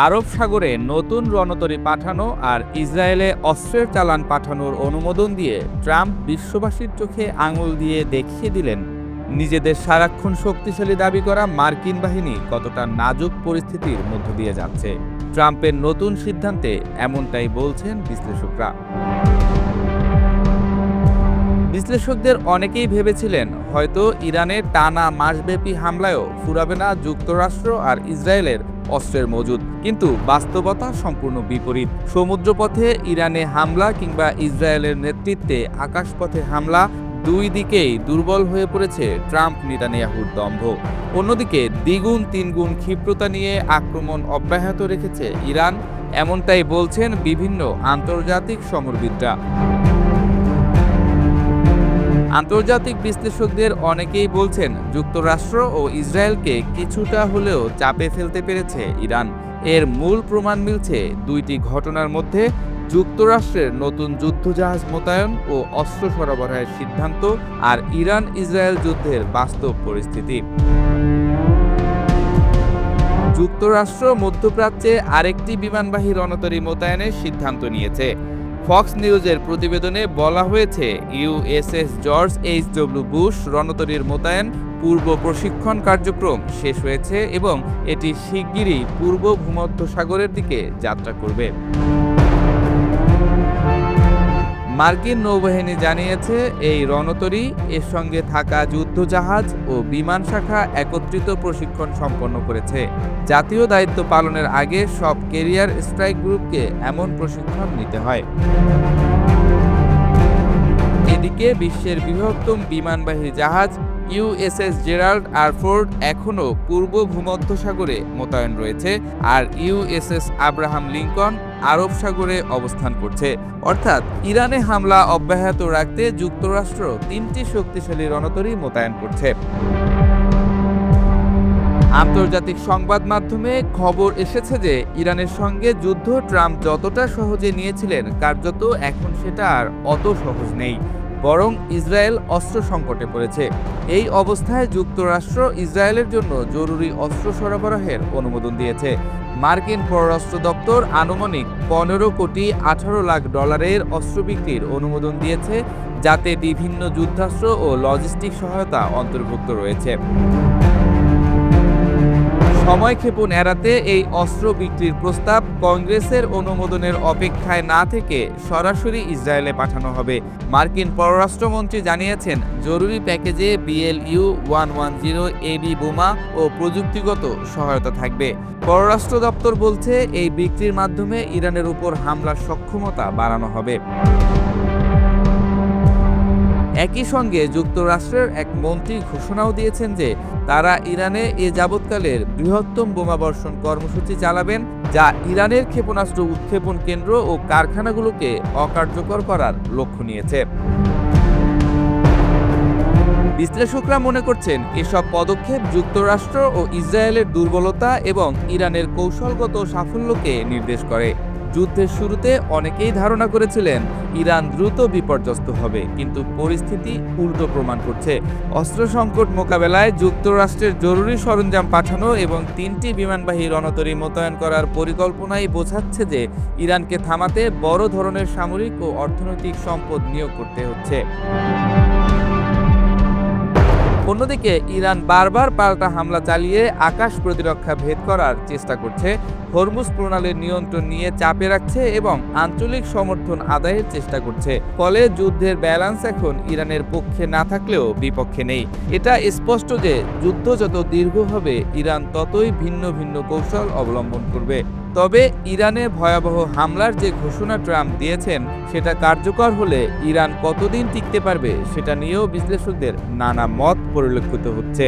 আরব সাগরে নতুন রণতরী পাঠানো আর ইসরায়েলে অস্ত্রের চালান পাঠানোর অনুমোদন দিয়ে ট্রাম্প বিশ্ববাসীর চোখে আঙুল দিয়ে দেখিয়ে দিলেন নিজেদের সারাক্ষণ শক্তিশালী দাবি করা মার্কিন বাহিনী কতটা নাজুক পরিস্থিতির মধ্য দিয়ে যাচ্ছে। ট্রাম্পের নতুন সিদ্ধান্তে এমনটাই বলছেন বিশ্লেষকরা। বিশ্লেষকদের অনেকেই ভেবেছিলেন হয়তো ইরানের টানা মাসব্যাপী হামলায়ও ফুরাবে না যুক্তরাষ্ট্র আর ইসরায়েলের অস্ত্রের মজুদ, কিন্তু বাস্তবতা সম্পূর্ণ বিপরীত। সমুদ্রপথে ইরানে হামলা কিংবা ইসরায়েলের নেতৃত্বে আকাশপথে হামলা, দুই দিকেই দুর্বল হয়ে পড়েছে ট্রাম্প নেতানিয়াহুর দম্ভ। অন্যদিকে দ্বিগুণ তিনগুণ ক্ষিপ্রতা নিয়ে আক্রমণ অব্যাহত রেখেছে ইরান, এমনটাই বলছেন বিভিন্ন আন্তর্জাতিক সমরবিদরা। আন্তর্জাতিক বিশ্লেষকদের অনেকেই বলছেন যুক্তরাষ্ট্র ও ইসরায়েলকে কিছুটা হলেও চাপে ফেলতে পেরেছে ইরান। এর মূল প্রমাণ মিলছে দুইটি ঘটনার মধ্যে: যুক্তরাষ্ট্রের নতুন যুদ্ধজাহাজ মোতায়েন ও অস্ত্র সরবরাহের সিদ্ধান্ত, আর ইরান ইসরায়েল যুদ্ধের বাস্তব পরিস্থিতি। যুক্তরাষ্ট্র মধ্যপ্রাচ্যে আরেকটি বিমানবাহী রণতরী মোতায়েনের সিদ্ধান্ত নিয়েছে। ফক্স নিউজের প্রতিবেদনে বলা হয়েছে ইউএসএস জর্জ এইচ.ডব্লিউ. বুশ রণতরীর মোতায়েন পূর্ব প্রশিক্ষণ কার্যক্রম শেষ হয়েছে এবং এটি শিগগিরই পূর্ব ভূমধ্যসাগরের দিকে যাত্রা করবে। মার্কিন নৌবাহিনী জানিয়েছে এই রণতরী, এর সঙ্গে থাকা যুদ্ধজাহাজ ও বিমান শাখা একত্রিত প্রশিক্ষণ সম্পন্ন করেছে। জাতীয় দায়িত্ব পালনের আগে সব ক্যারিয়ার স্ট্রাইক গ্রুপকে এমন প্রশিক্ষণ নিতে হয়। এদিকে বিশ্বের বৃহত্তম বিমানবাহী জাহাজ ইউএসএস জেরাল্ড আর ফোর্ড এখনও পূর্ব ভূমধ্যসাগরে মোতায়েন রয়েছে, আর ইউএসএস আব্রাহাম লিঙ্কন আরব সাগরে অবস্থান করছে। অর্থাৎ ইরানে হামলা অব্যাহত রাখতে যুক্তরাষ্ট্র তিনটি শক্তিশালী রণতরী মোতায়েন করছে। আন্তর্জাতিক সংবাদ মাধ্যমে খবর এসেছে যে ইরানের সঙ্গে যুদ্ধ ট্রাম্প যতটা সহজে নিয়েছিলেন, কার্যত এখন সেটা আর অত সহজ নেই, বরং ইসরায়েল অস্ত্র সংকটে পড়েছে। এই অবস্থায় যুক্তরাষ্ট্র ইসরায়েলের জন্য জরুরি অস্ত্র সরবরাহের অনুমোদন দিয়েছে। মার্কিন পররাষ্ট্র দপ্তর আনুমানিক $15.18 কোটি অস্ত্র বিক্রির অনুমোদন দিয়েছে, যাতে বিভিন্ন যুদ্ধাস্ত্র ও লজিস্টিক সহায়তা অন্তর্ভুক্ত রয়েছে। সময়ক্ষেপণ এড়াতে এই অস্ত্র বিক্রির প্রস্তাব কংগ্রেসের অনুমোদনের অপেক্ষায় না থেকে সরাসরি ইসরায়েলে পাঠানো হবে। মার্কিন পররাষ্ট্রমন্ত্রী জানিয়েছেন জরুরি প্যাকেজে BLU-110 বোমা ও প্রযুক্তিগত সহায়তা থাকবে। পররাষ্ট্র দপ্তর বলছে এই বিক্রির মাধ্যমে ইরানের উপর হামলার সক্ষমতা বাড়ানো হবে। একই সঙ্গে যুক্তরাষ্ট্রের এক মন্ত্রী ঘোষণাও দিয়েছেন যে তারা ইরানে এ যাবৎকালের বৃহত্তম বোমাবর্ষণ কর্মসূচি চালাবেন, যা ইরানের ক্ষেপণাস্ত্র উৎক্ষেপণ কেন্দ্র ও কারখানাগুলোকে অকার্যকর করার লক্ষ্য নিয়েছে। বিশ্লেষকরা মনে করছেন এসব পদক্ষেপ যুক্তরাষ্ট্র ও ইসরায়েলের দুর্বলতা এবং ইরানের কৌশলগত সাফল্যকে নির্দেশ করে। যুদ্ধের শুরুতে অনেকেই ধারণা করেছিলেন ইরান দ্রুত বিপর্যস্ত হবে, কিন্তু পরিস্থিতি উল্টো প্রমাণ করছে। অস্ত্র সংকট মোকাবেলায় যুক্তরাষ্ট্রের জরুরি সরঞ্জাম পাঠানো এবং তিনটি বিমানবাহী রণতরী মোতায়েন করার পরিকল্পনাই বোঝাচ্ছে যে ইরানকে থামাতে বড় ধরনের সামরিক ও অর্থনৈতিক সম্পদ নিয়োগ করতে হচ্ছে। অন্যদিকে ইরান বারবার পাল্টা হামলা চালিয়ে আকাশ প্রতিরক্ষা ভেদ করার চেষ্টা করছে, হরমুজ প্রণালীর নিয়ন্ত্রণ নিয়ে চাপে রাখছে এবং আঞ্চলিক সমর্থন আদায়ের চেষ্টা করছে। ফলে যুদ্ধের ব্যালেন্স এখন ইরানের পক্ষে না থাকলেও বিপক্ষে নেই। এটা স্পষ্ট যে যুদ্ধ যত দীর্ঘ হবে ইরান ততই ভিন্ন ভিন্ন কৌশল অবলম্বন করবে। তবে ইরানে ভয়াবহ হামলার যে ঘোষণা ট্রাম্প দিয়েছেন সেটা কার্যকর হলে ইরান কতদিন টিকতে পারবে সেটা নিয়েও বিশ্লেষকদের নানা মত পরিলক্ষিত হচ্ছে।